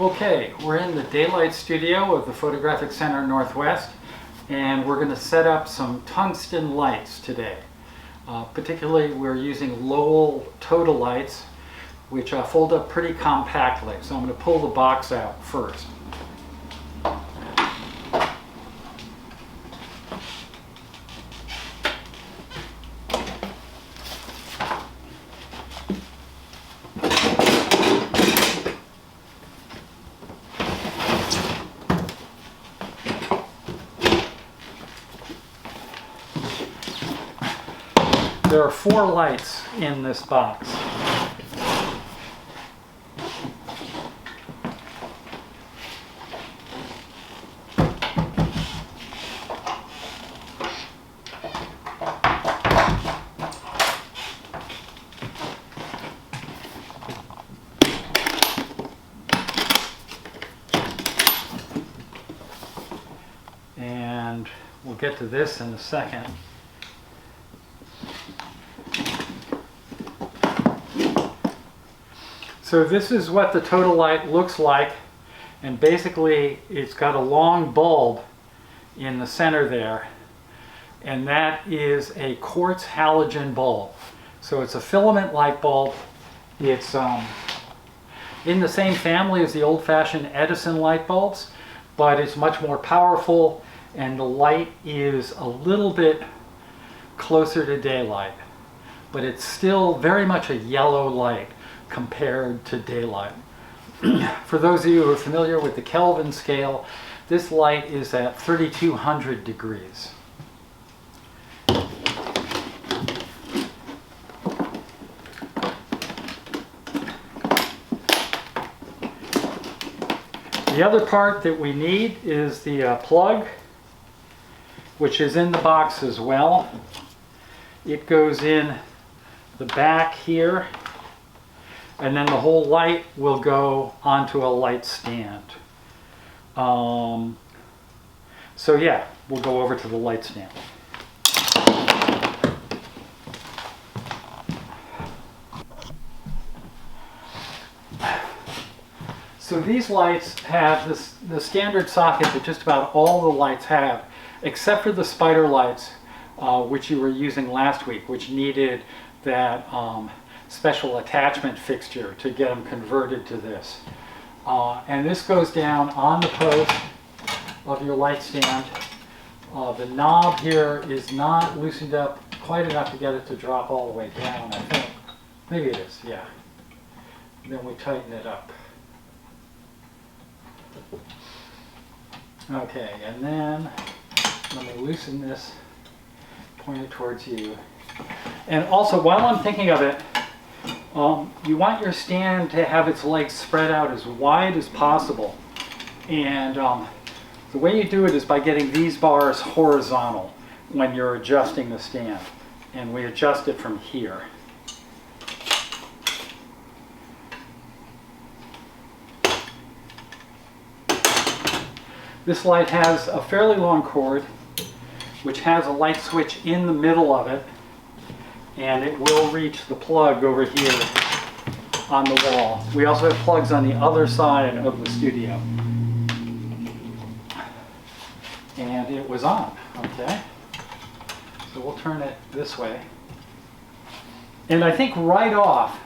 Okay, we're in the daylight studio of the Photographic Center Northwest, and we're going to set up some tungsten lights today. Particularly, we're using Lowell Tota lights, which fold up pretty compactly. So I'm going to pull the box out first. There are 4 lights in this box. And we'll get to this in a second. So this is what the Tota light looks like, and basically it's got a long bulb in the center there, and that is a quartz halogen bulb. So it's a filament light bulb. It's in the same family as the old-fashioned Edison light bulbs, but it's much more powerful, and the light is a little bit closer to daylight, but it's still very much a yellow light compared to daylight. For those of you who are familiar with the Kelvin scale, this light is at 3200 degrees. The other part that we need is the plug, which is in the box as well. It goes in the back here, and then the whole light will go onto a light stand. So yeah, we'll go over to the light stand. So these lights have the standard socket that just about all the lights have, except for the spider lights, which you were using last week, which needed that special attachment fixture to get them converted to this. And this goes down on the post of your light stand. The knob here is not loosened up quite enough to get it to drop all the way down, I think. Maybe it is, yeah. And then we tighten it up. Okay, and then let me loosen this, point it towards you. And also, while I'm thinking of it, you want your stand to have its legs spread out as wide as possible. And the way you do it is by getting these bars horizontal when you're adjusting the stand. And we adjust it from here. This light has a fairly long cord, which has a light switch in the middle of it, and it will reach the plug over here on the wall. We also have plugs on the other side of the studio. And it was on, okay? So we'll turn it this way. And I think right off,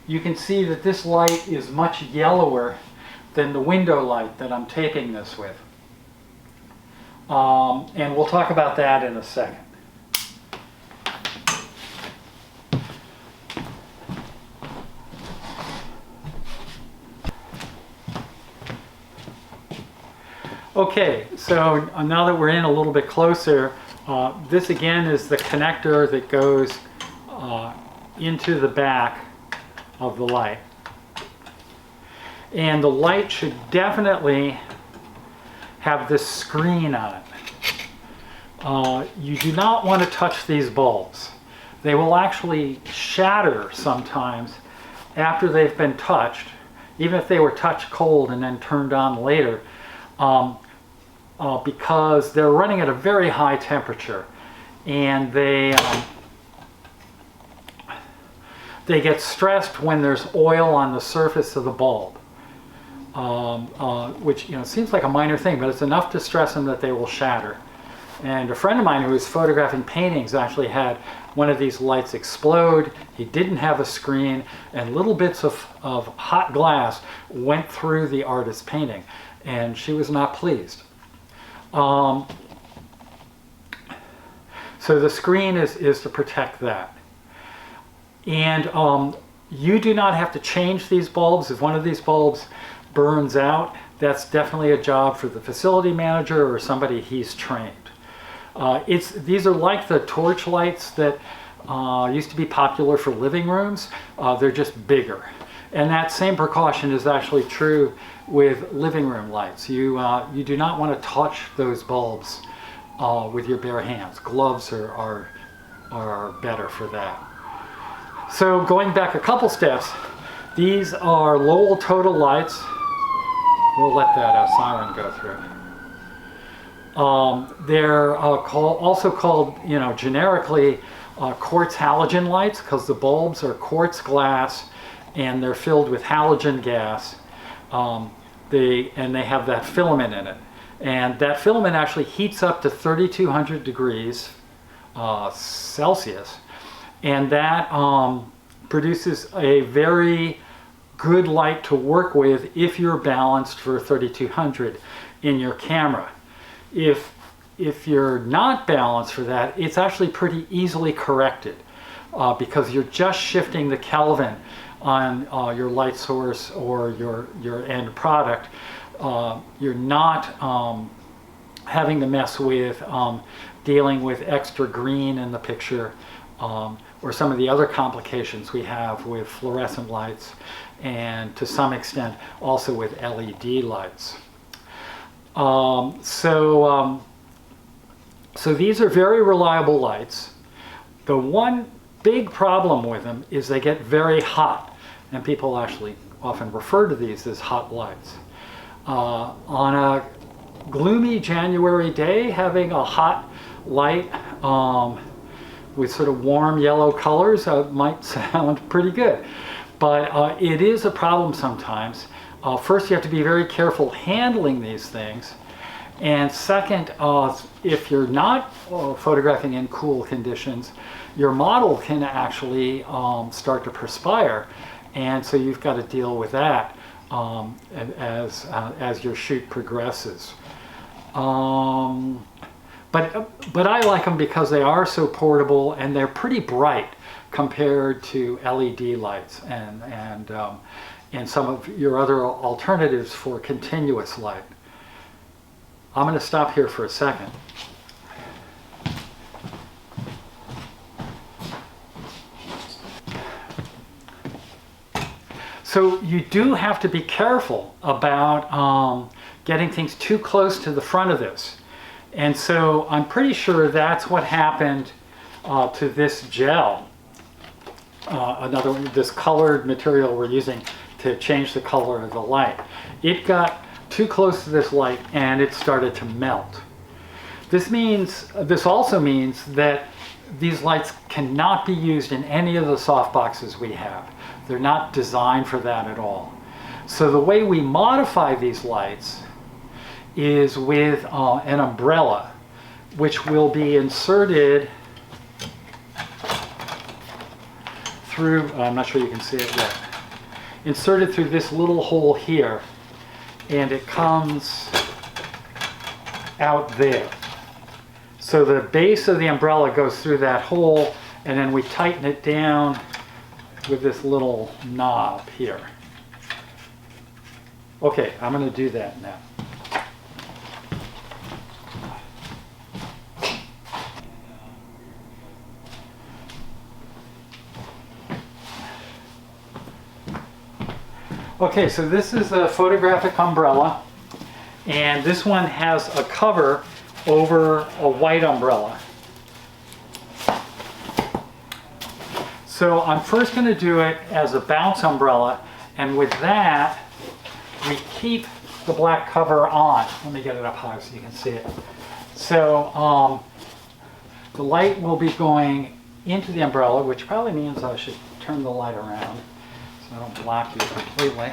you can see that this light is much yellower than the window light that I'm taping this with. And we'll talk about that in a second. Okay, so now that we're in a little bit closer, this again is the connector that goes into the back of the light. And the light should definitely have this screen on it. You do not want to touch these bulbs. They will actually shatter sometimes after they've been touched, even if they were touched cold and then turned on later. Because they're running at a very high temperature, and they get stressed when there's oil on the surface of the bulb. which seems like a minor thing, but it's enough to stress them that they will shatter. And a friend of mine who was photographing paintings actually had one of these lights explode. He didn't have a screen, and little bits of hot glass went through the artist's painting, and she was not pleased. So the screen is to protect that. And you do not have to change these bulbs. If one of these bulbs burns out, that's definitely a job for the facility manager or somebody he's trained. These are like the torch lights that used to be popular for living rooms. They're just bigger. And that same precaution is actually true with living room lights. You do not want to touch those bulbs with your bare hands. Gloves are better for that. So going back a couple steps, these are Lowell Tota lights. We'll let that siren go through. They're also called, generically quartz halogen lights, because the bulbs are quartz glass and they're filled with halogen gas. They have that filament in it. And that filament actually heats up to 3,200 degrees Celsius. And that produces a very good light to work with if you're balanced for 3,200 in your camera. If you're not balanced for that, it's actually pretty easily corrected because you're just shifting the Kelvin on your light source or your end product. You're not having to mess with dealing with extra green in the picture or some of the other complications we have with fluorescent lights, and to some extent also with LED lights. So these are very reliable lights. The one big problem with them is they get very hot, and people actually often refer to these as hot lights. On a gloomy January day, having a hot light with sort of warm yellow colors might sound pretty good, but it is a problem sometimes. First, you have to be very careful handling these things, and second, if you're not photographing in cool conditions, your model can actually start to perspire, and so you've got to deal with that as your shoot progresses. But I like them because they are so portable and they're pretty bright compared to LED lights and some of your other alternatives for continuous light. I'm going to stop here for a second. So you do have to be careful about getting things too close to the front of this. And so I'm pretty sure that's what happened to this gel. This colored material we're using to change the color of the light. It got too close to this light and it started to melt. This also means that these lights cannot be used in any of the softboxes we have. They're not designed for that at all. So the way we modify these lights is with an umbrella, which will be inserted through, I'm not sure you can see it yet, inserted through this little hole here, and it comes out there. So the base of the umbrella goes through that hole, and then we tighten it down with this little knob here. Okay, I'm going to do that now. Okay, so this is a photographic umbrella, and this one has a cover over a white umbrella. So I'm first going to do it as a bounce umbrella, and with that we keep the black cover on. Let me get it up high so you can see it. So the light will be going into the umbrella, which probably means I should turn the light around so I don't block you completely.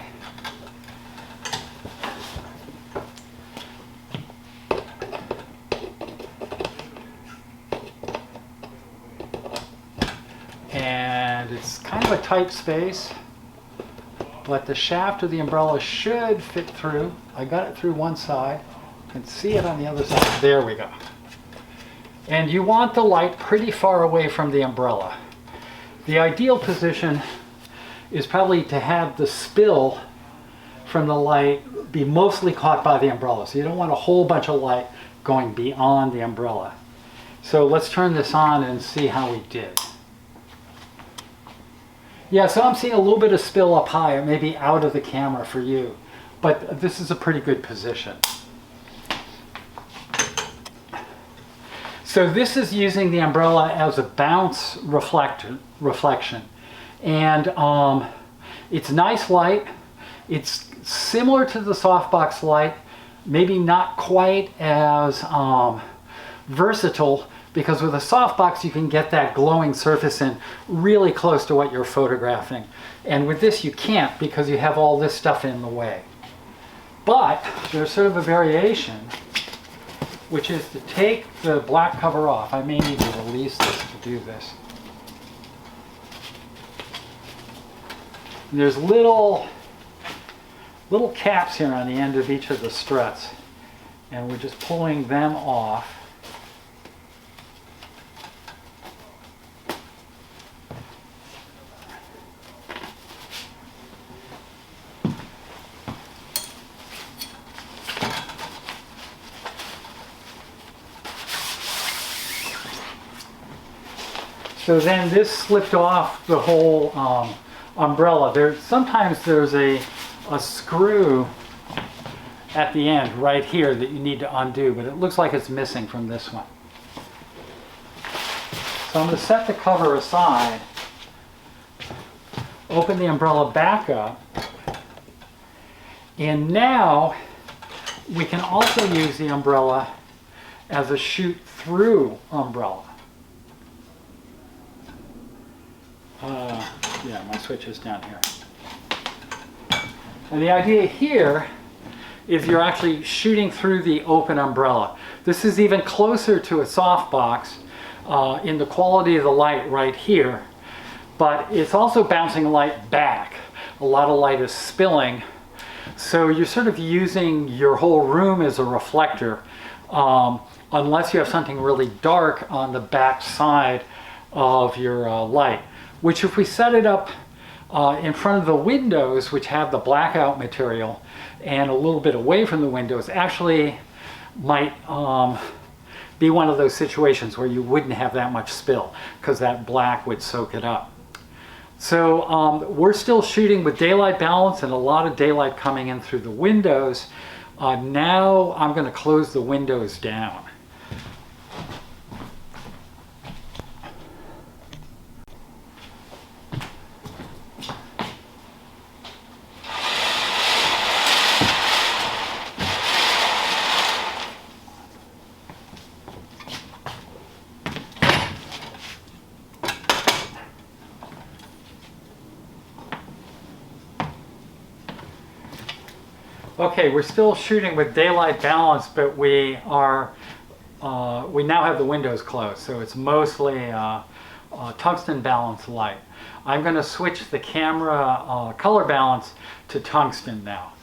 that it's kind of a tight space, but the shaft of the umbrella should fit through. I got it through one side. You can see it on the other side. There we go. And you want the light pretty far away from the umbrella. The ideal position is probably to have the spill from the light be mostly caught by the umbrella. So you don't want a whole bunch of light going beyond the umbrella. So let's turn this on and see how we did. Yeah, so I'm seeing a little bit of spill up high. It may be out of the camera for you, but this is a pretty good position. So this is using the umbrella as a bounce reflection. And it's nice light. It's similar to the softbox light, maybe not quite as versatile, because with a softbox you can get that glowing surface in really close to what you're photographing. And with this you can't, because you have all this stuff in the way. But there's sort of a variation, which is to take the black cover off. I may need to release this to do this. And there's little caps here on the end of each of the struts, and we're just pulling them off. So then this slipped off the whole umbrella. Sometimes there's a screw at the end right here that you need to undo, but it looks like it's missing from this one. So I'm going to set the cover aside, open the umbrella back up, and now we can also use the umbrella as a shoot-through umbrella. Yeah, my switch is down here. And the idea here is you're actually shooting through the open umbrella. This is even closer to a softbox in the quality of the light right here, but it's also bouncing light back. A lot of light is spilling, so you're sort of using your whole room as a reflector, unless you have something really dark on the back side of your light. Which, if we set it up in front of the windows, which have the blackout material, and a little bit away from the windows, actually might be one of those situations where you wouldn't have that much spill, because that black would soak it up. So we're still shooting with daylight balance and a lot of daylight coming in through the windows. Now I'm going to close the windows down. Okay, we're still shooting with daylight balance, but we now have the windows closed, so it's mostly tungsten balance light. I'm going to switch the camera color balance to tungsten now.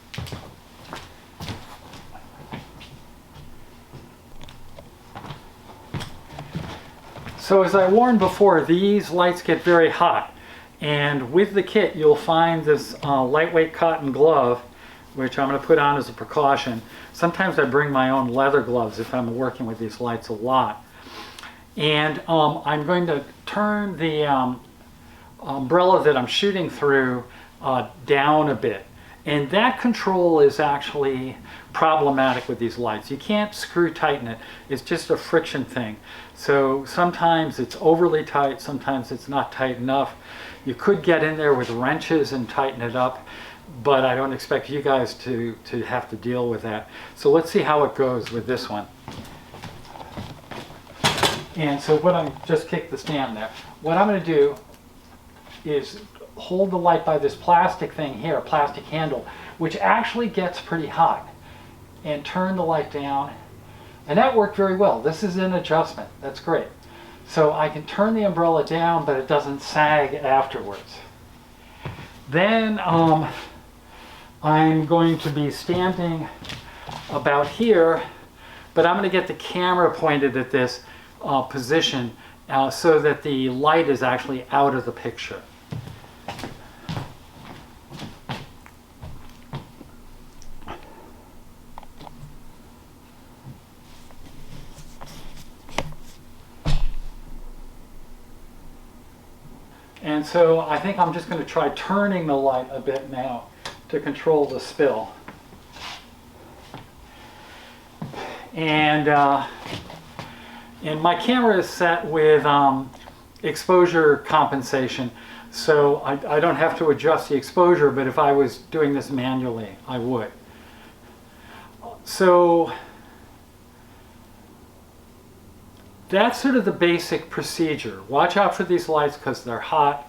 So as I warned before, these lights get very hot, and with the kit you'll find this lightweight cotton glove, which I'm going to put on as a precaution. Sometimes I bring my own leather gloves if I'm working with these lights a lot. And I'm going to turn the umbrella that I'm shooting through down a bit. And that control is actually problematic with these lights. You can't screw tighten it. It's just a friction thing. So sometimes it's overly tight, sometimes it's not tight enough. You could get in there with wrenches and tighten it up, but I don't expect you guys to have to deal with that. So let's see how it goes with this one. And so just kick the stand there. What I'm going to do is hold the light by this plastic thing here, a plastic handle, which actually gets pretty hot, and turn the light down. And that worked very well. This is an adjustment. That's great. So I can turn the umbrella down, but it doesn't sag afterwards. Then I'm going to be standing about here, but I'm going to get the camera pointed at this position so that the light is actually out of the picture. And so I think I'm just going to try turning the light a bit now to control the spill. And my camera is set with exposure compensation, so I don't have to adjust the exposure, but if I was doing this manually, I would. So that's sort of the basic procedure. Watch out for these lights because they're hot.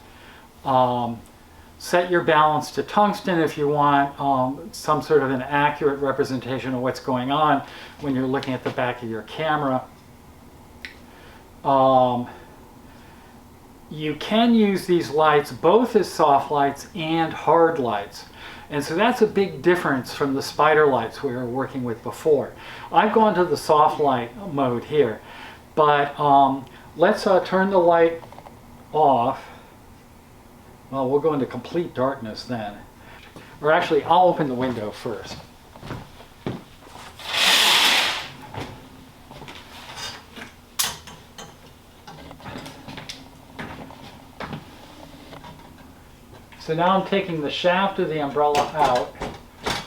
Set your balance to tungsten if you want some sort of an accurate representation of what's going on when you're looking at the back of your camera. You can use these lights both as soft lights and hard lights. And so that's a big difference from the spider lights we were working with before. I've gone to the soft light mode here, but let's turn the light off. Well, we'll go into complete darkness then. Or actually, I'll open the window first. So now I'm taking the shaft of the umbrella out,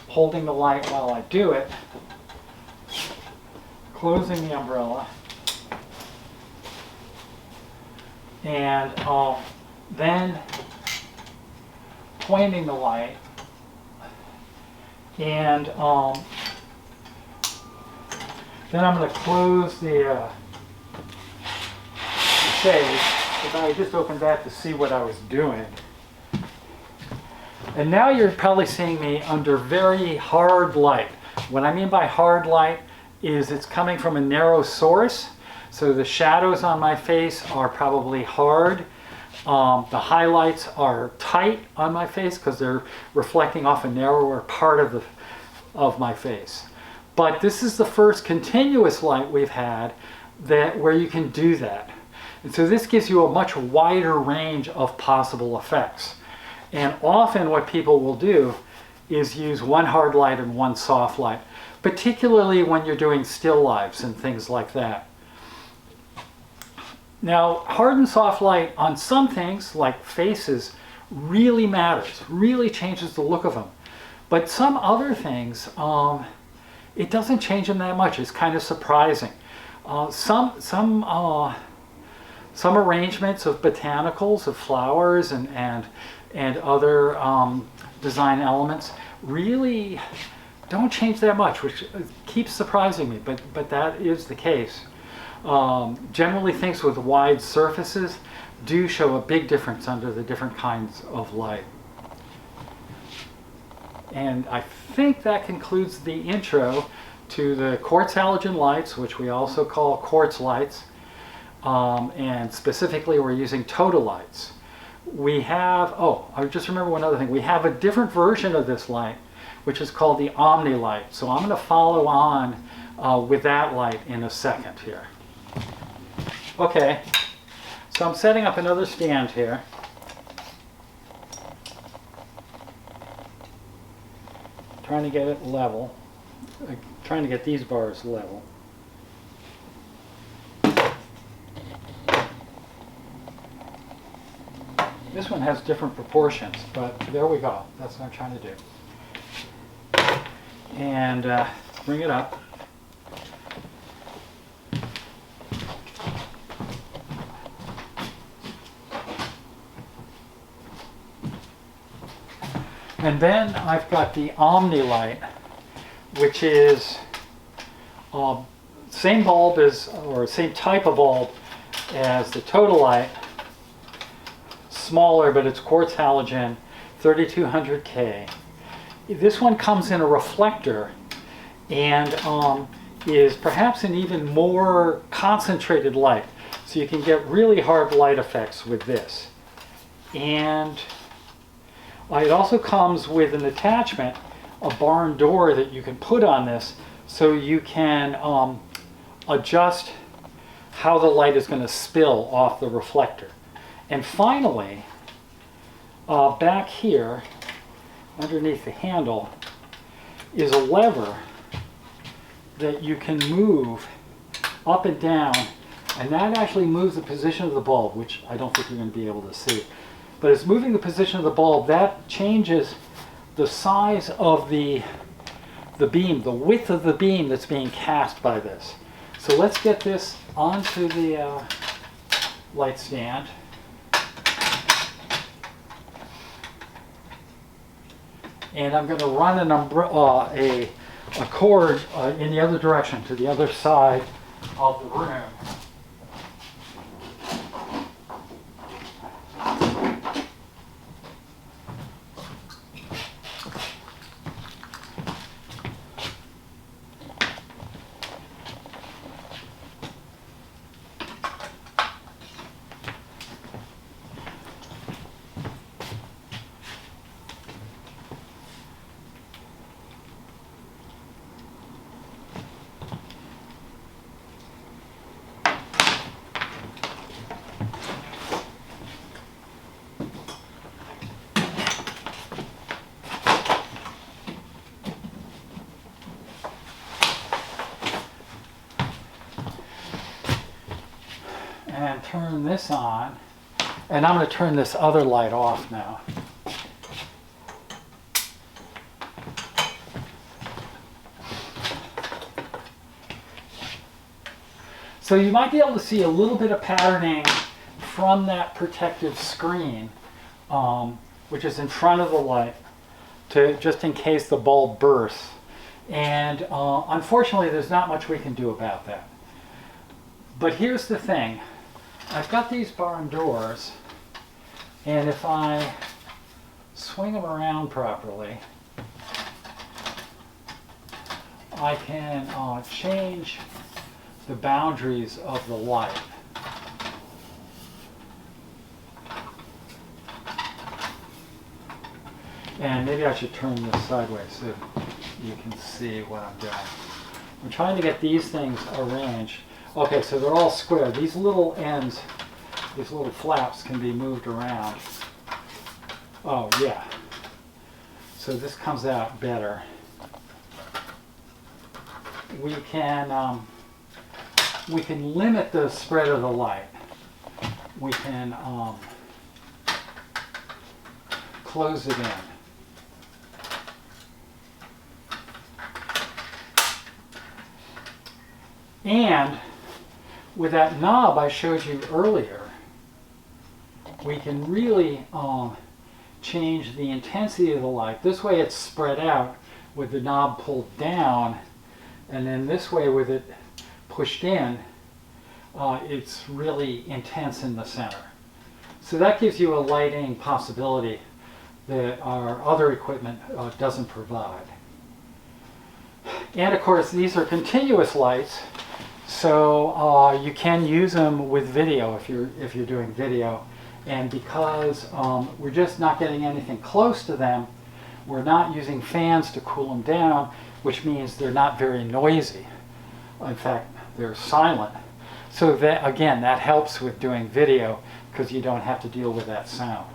holding the light while I do it, closing the umbrella, and then pointing the light, and then I'm going to close the shade, because I just opened that to see what I was doing. And now you're probably seeing me under very hard light. What I mean by hard light is it's coming from a narrow source, so the shadows on my face are probably hard. The highlights are tight on my face because they're reflecting off a narrower part of my face. But this is the first continuous light we've had where you can do that. And so this gives you a much wider range of possible effects. And often what people will do is use one hard light and one soft light, particularly when you're doing still lifes and things like that. Now, hard and soft light on some things, like faces, really matters, really changes the look of them. But some other things, it doesn't change them that much. It's kind of surprising. Some arrangements of botanicals, of flowers and other design elements really don't change that much, which keeps surprising me, but that is the case. Generally things with wide surfaces do show a big difference under the different kinds of light. And I think that concludes the intro to the quartz halogen lights, which we also call quartz lights, and specifically we're using Tota lights. We have, I just remember one other thing. We have a different version of this light, which is called the Omni light. So I'm going to follow on with that light in a second here. Okay, so I'm setting up another stand here. Trying to get it level. Trying to get these bars level. This one has different proportions, but there we go. That's what I'm trying to do. And bring it up. And then I've got the Omni light, which is same bulb as, or same type of bulb as the Tota light. Smaller, but it's quartz halogen, 3200K. This one comes in a reflector and is perhaps an even more concentrated light. So you can get really hard light effects with this. And it also comes with an attachment, a barn door that you can put on this so you can adjust how the light is going to spill off the reflector. And finally, back here, underneath the handle, is a lever that you can move up and down, and that actually moves the position of the bulb, which I don't think you're going to be able to see. But it's moving the position of the bulb. That changes the size of the beam, the width of the beam that's being cast by this. So let's get this onto the light stand. And I'm going to run a cord in the other direction, to the other side of the room. And turn this on, and I'm going to turn this other light off now. So you might be able to see a little bit of patterning from that protective screen, which is in front of the light, just in case the bulb bursts. And unfortunately, there's not much we can do about that. But here's the thing. I've got these barn doors, and if I swing them around properly, I can change the boundaries of the light. And maybe I should turn this sideways so you can see what I'm doing. I'm trying to get these things arranged. Okay, so they're all square. These little ends, these little flaps can be moved around. Oh, yeah. So this comes out better. We can limit the spread of the light. We can close it in. And with that knob I showed you earlier, we can really change the intensity of the light. This way it's spread out with the knob pulled down, and then this way with it pushed in, it's really intense in the center. So that gives you a lighting possibility that our other equipment doesn't provide. And of course these are continuous lights, so you can use them with video if you're doing video. And because we're just not getting anything close to them, we're not using fans to cool them down, which means they're not very noisy. In fact, they're silent. So that, again, that helps with doing video because you don't have to deal with that sound.